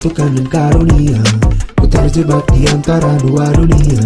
Tuhan dan karunia, ku terjebak di antara dua dunia.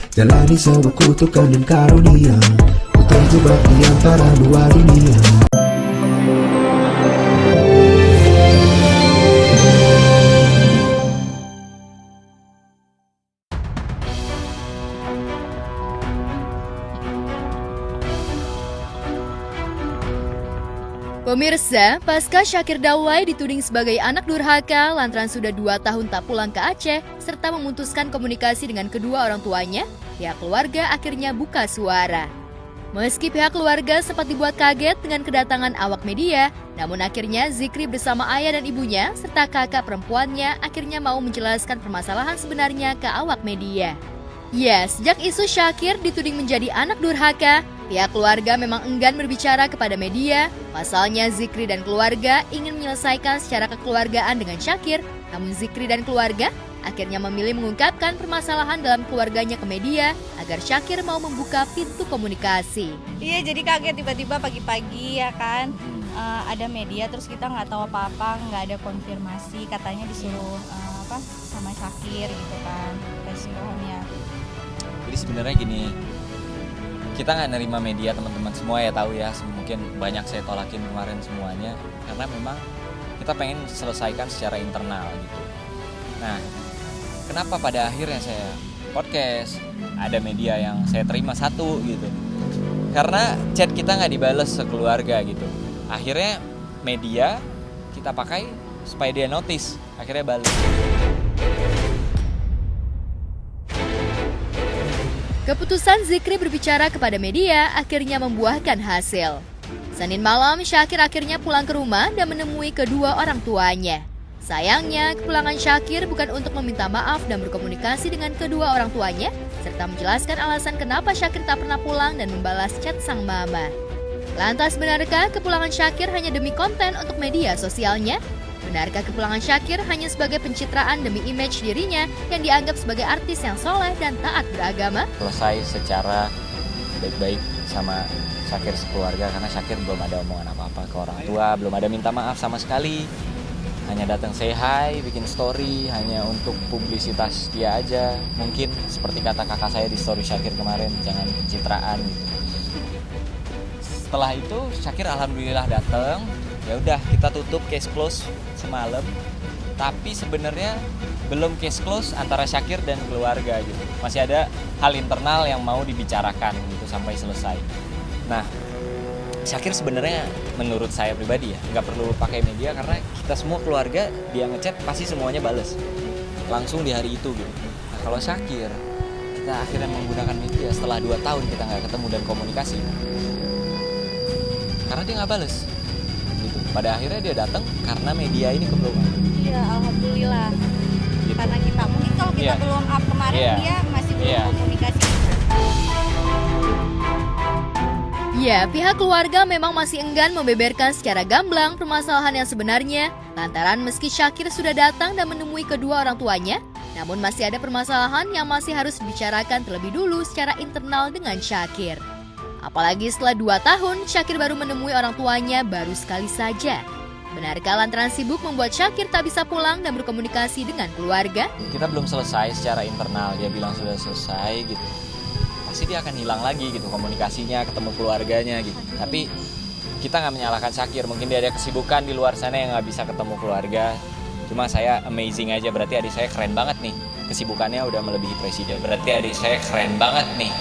Jalani sebuah kutukan dan karunia, ku terjebak di antara dua dunia. Pemirsa, pasca Syakir Daulay dituding sebagai anak durhaka lantaran sudah 2 tahun tak pulang ke Aceh serta memutuskan komunikasi dengan kedua orang tuanya, pihak keluarga akhirnya buka suara. Meski pihak keluarga sempat dibuat kaget dengan kedatangan awak media, namun akhirnya Zikri bersama ayah dan ibunya serta kakak perempuannya akhirnya mau menjelaskan permasalahan sebenarnya ke awak media. Ya, sejak isu Syakir dituding menjadi anak durhaka, pihak keluarga memang enggan berbicara kepada media. Pasalnya Zikri dan keluarga ingin menyelesaikan secara kekeluargaan dengan Syakir, namun Zikri dan keluarga akhirnya memilih mengungkapkan permasalahan dalam keluarganya ke media agar Syakir mau membuka pintu komunikasi. Iya, jadi kaget tiba-tiba pagi-pagi ya kan, ada media terus kita nggak tahu apa-apa, nggak ada konfirmasi, katanya disuruh sama Syakir gitu kan, keseluruhannya. Jadi sebenarnya gini, kita nggak nerima media, teman-teman semua ya tahu ya, mungkin banyak saya tolakin kemarin semuanya karena memang kita pengen selesaikan secara internal gitu. Nah, kenapa pada akhirnya saya podcast, ada media yang saya terima satu gitu, karena chat kita nggak dibales sekeluarga gitu. Akhirnya media kita pakai supaya dia notice, akhirnya balik. Keputusan Zikri berbicara kepada media akhirnya membuahkan hasil. Senin malam, Syakir akhirnya pulang ke rumah dan menemui kedua orang tuanya. Sayangnya, kepulangan Syakir bukan untuk meminta maaf dan berkomunikasi dengan kedua orang tuanya, serta menjelaskan alasan kenapa Syakir tak pernah pulang dan membalas chat sang mama. Lantas, benarkah kepulangan Syakir hanya demi konten untuk media sosialnya? Benarkah kepulangan Syakir hanya sebagai pencitraan demi image dirinya yang dianggap sebagai artis yang soleh dan taat beragama? Selesai secara baik-baik sama Syakir sekeluarga, karena Syakir belum ada omongan apa-apa ke orang tua, belum ada minta maaf sama sekali. Hanya datang say hi, bikin story, hanya untuk publisitas dia aja. Mungkin seperti kata kakak saya di story Syakir kemarin, jangan pencitraan gitu. Setelah itu Syakir alhamdulillah datang. Ya udah, kita tutup case close semalam. Tapi sebenarnya belum case close antara Syakir dan keluarga gitu. Masih ada hal internal yang mau dibicarakan gitu sampai selesai. Nah, Syakir sebenarnya menurut saya pribadi ya nggak perlu pakai media, karena kita semua keluarga dia ngechat pasti semuanya bales langsung di hari itu gitu. Nah, kalau Syakir kita akhirnya menggunakan media setelah 2 tahun kita nggak ketemu dan komunikasi, karena dia nggak bales gitu. Pada akhirnya dia datang karena media ini keperluan. Iya, alhamdulillah gitu. Karena kita mungkin kalau kita belum up kemarin dia masih belum komunikasi. Ya, pihak keluarga memang masih enggan membeberkan secara gamblang permasalahan yang sebenarnya, lantaran meski Syakir sudah datang dan menemui kedua orang tuanya, namun masih ada permasalahan yang masih harus dibicarakan terlebih dulu secara internal dengan Syakir. Apalagi setelah 2 tahun, Syakir baru menemui orang tuanya baru sekali saja. Benarkah lantaran sibuk membuat Syakir tak bisa pulang dan berkomunikasi dengan keluarga? Kita belum selesai secara internal, dia bilang sudah selesai gitu. Pasti dia akan hilang lagi gitu komunikasinya, ketemu keluarganya gitu. Tapi kita nggak menyalahkan Syakir, mungkin dia ada kesibukan di luar sana yang nggak bisa ketemu keluarga. Cuma saya amazing aja, berarti adik saya keren banget nih, kesibukannya udah melebihi presiden. Berarti adik saya keren banget nih,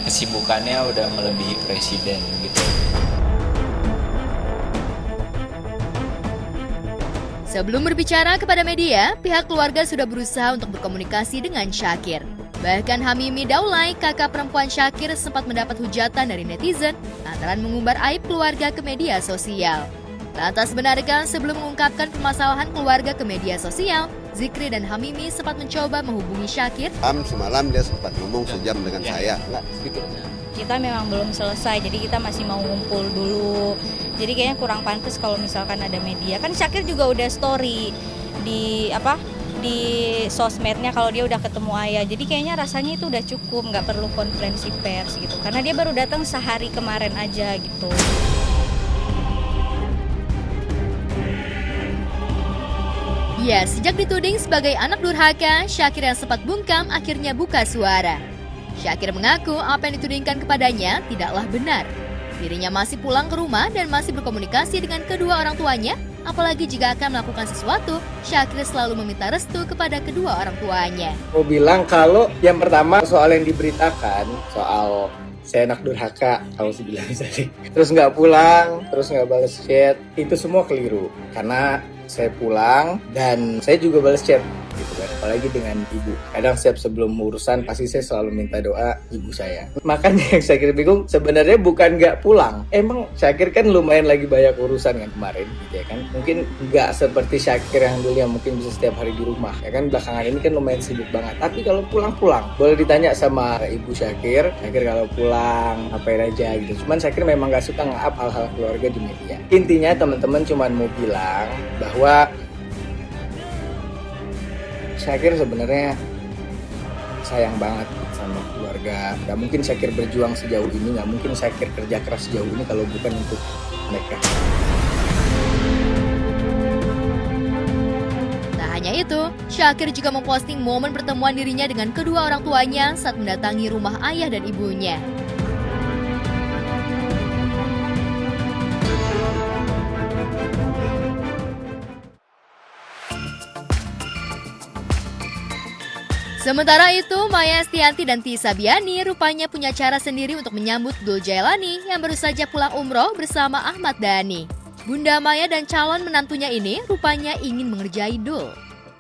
kesibukannya udah melebihi presiden gitu. Sebelum berbicara kepada media, pihak keluarga sudah berusaha untuk berkomunikasi dengan Syakir. Bahkan Hamimi Daulay, kakak perempuan Syakir, sempat mendapat hujatan dari netizen lantaran mengumbar aib keluarga ke media sosial. Lantas benarkah sebelum mengungkapkan permasalahan keluarga ke media sosial, Zikri dan Hamimi sempat mencoba menghubungi Syakir? Semalam dia sempat ngomong sejam dengan saya. Enggak, sedikit. Kita memang belum selesai, jadi kita masih mau ngumpul dulu. Jadi kayaknya kurang pantas kalau misalkan ada media. Kan Syakir juga udah story di sosmednya kalau dia udah ketemu ayah. Jadi kayaknya rasanya itu udah cukup, nggak perlu konferensi pers gitu. Karena dia baru datang sehari kemarin aja gitu. Ya, sejak dituding sebagai anak durhaka, Syakir yang sempat bungkam akhirnya buka suara. Syakir mengaku apa yang ditudingkan kepadanya tidaklah benar. Dirinya masih pulang ke rumah dan masih berkomunikasi dengan kedua orang tuanya. Apalagi jika akan melakukan sesuatu, Syakir selalu meminta restu kepada kedua orang tuanya. Mau bilang kalau yang pertama soal yang diberitakan, soal saya anak durhaka, kalau bilang misalnya, terus nggak pulang, terus nggak balas chat, itu semua keliru. Karena saya pulang dan saya juga balas chat, gitu kan. Apalagi dengan ibu. Kadang setiap sebelum urusan pasti saya selalu minta doa ibu saya. Makanya yang Syakir bingung sebenarnya bukan nggak pulang. Emang Syakir kan lumayan lagi banyak urusan kan kemarin, gitu ya kan. Mungkin nggak seperti Syakir yang dulu yang mungkin bisa setiap hari di rumah, ya kan. Belakangan ini kan lumayan sibuk banget. Tapi kalau pulang-pulang, boleh ditanya sama ibu Syakir kalau pulang ngapain aja gitu. Cuman Syakir memang nggak suka nge-up hal-hal keluarga di media. Intinya teman-teman cuman mau bilang bahwa Syakir sebenarnya sayang banget sama keluarga. Gak mungkin Syakir berjuang sejauh ini, gak mungkin Syakir kerja keras sejauh ini kalau bukan untuk mereka. Tak hanya itu, Syakir juga memposting momen pertemuan dirinya dengan kedua orang tuanya saat mendatangi rumah ayah dan ibunya. Sementara itu, Maya Estianti dan Tisa Biani rupanya punya cara sendiri untuk menyambut Dul Jailani yang baru saja pulang umroh bersama Ahmad Dhani. Bunda Maya dan calon menantunya ini rupanya ingin mengerjai Dul.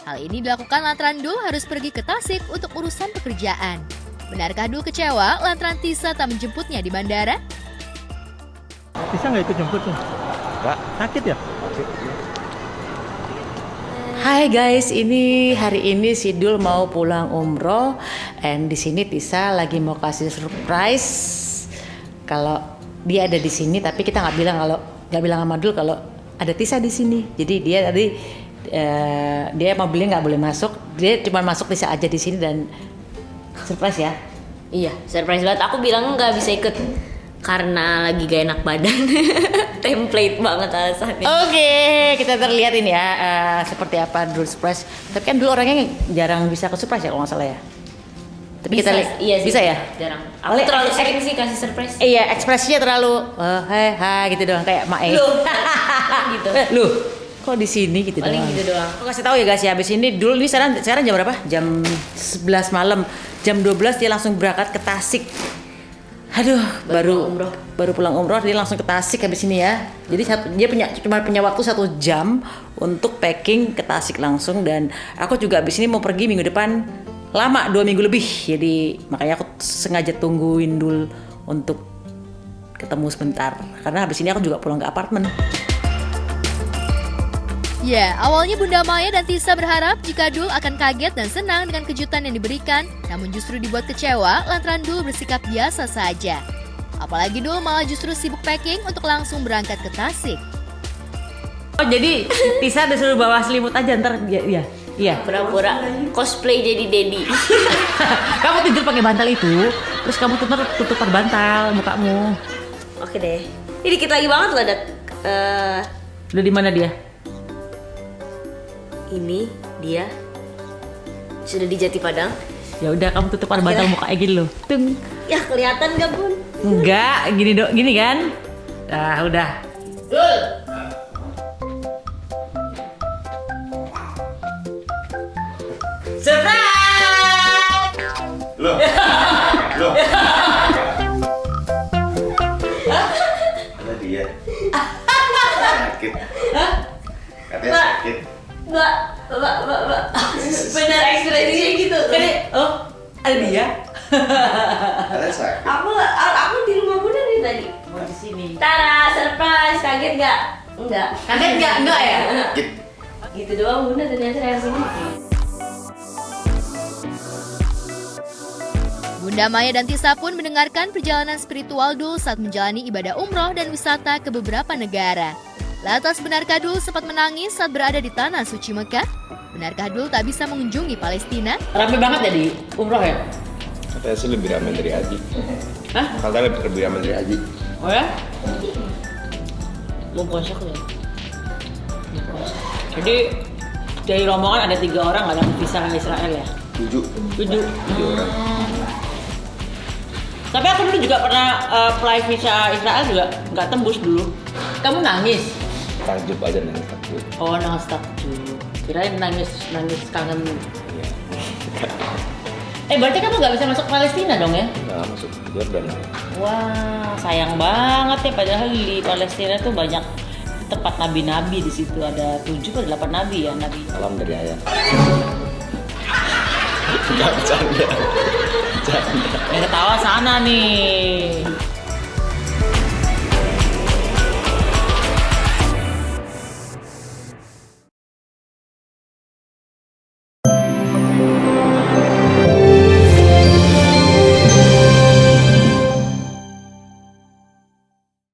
Hal ini dilakukan lantaran Dul harus pergi ke Tasik untuk urusan pekerjaan. Benarkah Dul kecewa lantaran Tisa tak menjemputnya di bandara? Bisa nggak ikut jemput tuh? Enggak. Sakit ya? Hai guys, hari ini si Dul mau pulang umroh, and di sini Tisa lagi mau kasih surprise kalau dia ada di sini, tapi kita nggak bilang sama Dul kalau ada Tisa di sini. Jadi dia tadi dia mau beli nggak boleh masuk, dia cuma masuk Tisa aja di sini dan surprise ya. Iya, surprise banget. Aku bilang nggak bisa ikut karena lagi gak enak badan. Template banget alasannya. Oke, kita terlihat ini ya seperti apa Dul surprise. Tapi kan Dul orangnya jarang bisa ke surprise ya kalau nggak salah ya. Tapi Bisa, kita lihat, iya sih, bisa ya. Jarang. Aku terlalu sering sih kasih surprise. Iya, ekspresinya terlalu hai gitu doang kayak Mae. Gitu. Loh, kok di sini gitu Paling doang. gitu doang. Aku kasih tahu ya guys ya, habis ini Dul ini sekarang jam berapa? Jam 11 malam. Jam 12 dia langsung berangkat ke Tasik. Aduh, baru pulang umroh dia langsung ke Tasik habis ini ya. Jadi dia cuma punya waktu 1 jam untuk packing ke Tasik langsung, dan aku juga habis ini mau pergi minggu depan lama 2 minggu lebih. Jadi makanya aku sengaja tungguin Dul untuk ketemu sebentar karena habis ini aku juga pulang ke apartemen. Ya, awalnya Bunda Maya dan Tisa berharap jika Dul akan kaget dan senang dengan kejutan yang diberikan, namun justru dibuat kecewa lantaran Dul bersikap biasa saja. Apalagi Dul malah justru sibuk packing untuk langsung berangkat ke Tasik. Oh, jadi Tisa disuruh bawa selimut aja ntar ya. Iya. Pura-pura cosplay jadi Dedi. Kamu tidur pakai bantal itu, terus kamu tutup pakai bantal mukamu. Oke deh. Ini dikit lagi banget loh, Udah di mana dia? Ini dia sudah di Jati Padang. Ya udah kamu tutup pakai bantal mukanya gini loh. Tung. Ya kelihatan gak Bun? Enggak, gini kan? Nah, udah. Loh. Ada dia. Sakit. Katanya sakit. Mbak. Bener ekspresinya gitu. Oh, ada dia. Katanya sakit. Aku di rumah Bunda nih tadi. Mau di sini. Tara, surprise. Kaget gak? Enggak. Kaget nggak? Enggak ya? Gitu doang Bunda ternyata reaksinya. Bunda Maya dan Tisa pun mendengarkan perjalanan spiritual Dul saat menjalani ibadah umroh dan wisata ke beberapa negara. Lantas benarkah Dul sempat menangis saat berada di tanah suci Mekah? Benarkah Dul tak bisa mengunjungi Palestina? Rame banget ya di umroh ya? Katanya sih lebih ramai dari Haji. Hah? Katanya lebih ramai dari Haji. Oh ya? Mau puasa kali ya? Jadi Dari rombongan ada 3 orang nggak dapat visa ke Israel ya? 7 orang. Tapi aku dulu juga pernah apply visa Israel juga nggak tembus dulu. Kamu nangis? Takjub aja nangis takjub. Oh, nangis takjub. Kirain nangis kangen. Berarti kamu nggak bisa masuk Palestina dong ya? Nggak masuk Jordan. Wah, sayang banget ya. Padahal di Palestina tuh banyak tempat nabi-nabi di situ. Ada 7 atau 8 nabi ya, nabi. Salam dari ayah. Nggak bercanda. Yang ketawa sana nih.